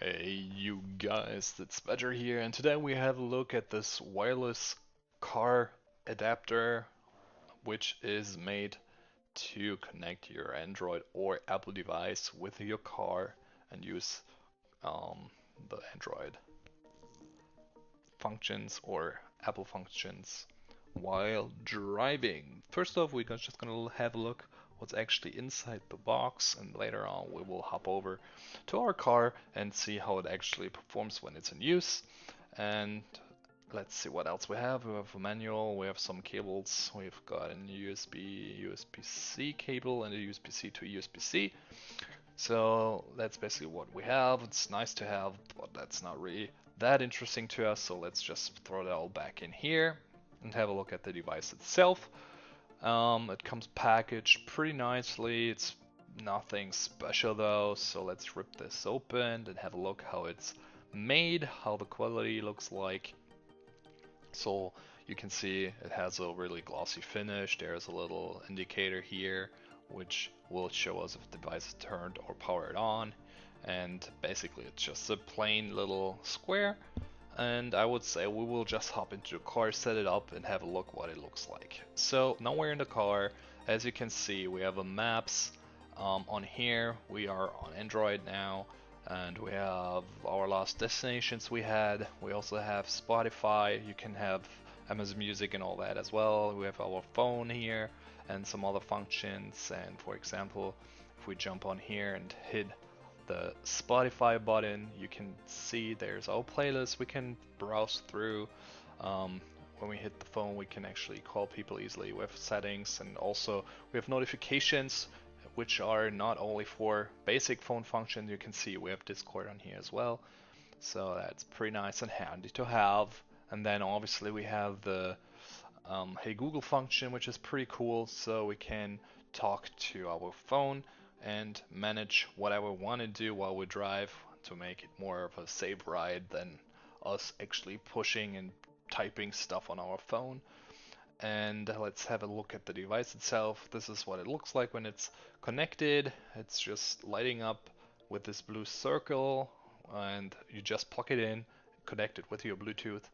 Hey you guys, it's Badger here, and today we have a look at this wireless car adapter, which is made to connect your Android or Apple device with your car and use the Android functions or Apple functions while driving. First off, we're just gonna have a look what's actually inside the box, and later on we will hop over to our car and see how it actually performs when it's in use. And let's see what else we have. We have a manual, we have some cables, we've got an USB-C cable and a USB-C to USB-C. So that's basically what we have. It's nice to have, but that's not really that interesting to us. So let's just throw that all back in here and have a look at the device itself. It comes packaged pretty nicely. It's nothing special though. So let's rip this open and have a look how it's made, how the quality looks like. So you can see it has a really glossy finish. There's a little indicator here which will show us if the device is turned or powered on, and basically it's just a plain little square. And I would say we will just hop into the car, set it up, and have a look what it looks like. So now we're in the car. As you can see, we have a maps on here. We are on Android now, and we have our last destinations we had. We also have Spotify. You can have Amazon Music and all that as well. We have our phone here and some other functions. And for example, if we jump on here and hit the Spotify button, you can see there's our playlist we can browse through. When we hit the phone, we can actually call people easily. We have settings, and also we have notifications, which are not only for basic phone functions. You can see we have Discord on here as well, so that's pretty nice and handy to have. And then obviously we have the Hey Google function, which is pretty cool, so we can talk to our phone and manage whatever we want to do while we drive to make it more of a safe ride than us actually pushing and typing stuff on our phone. And let's have a look at the device itself. This is what it looks like when it's connected. It's just lighting up with this blue circle, and you just plug it in, connect it with your Bluetooth,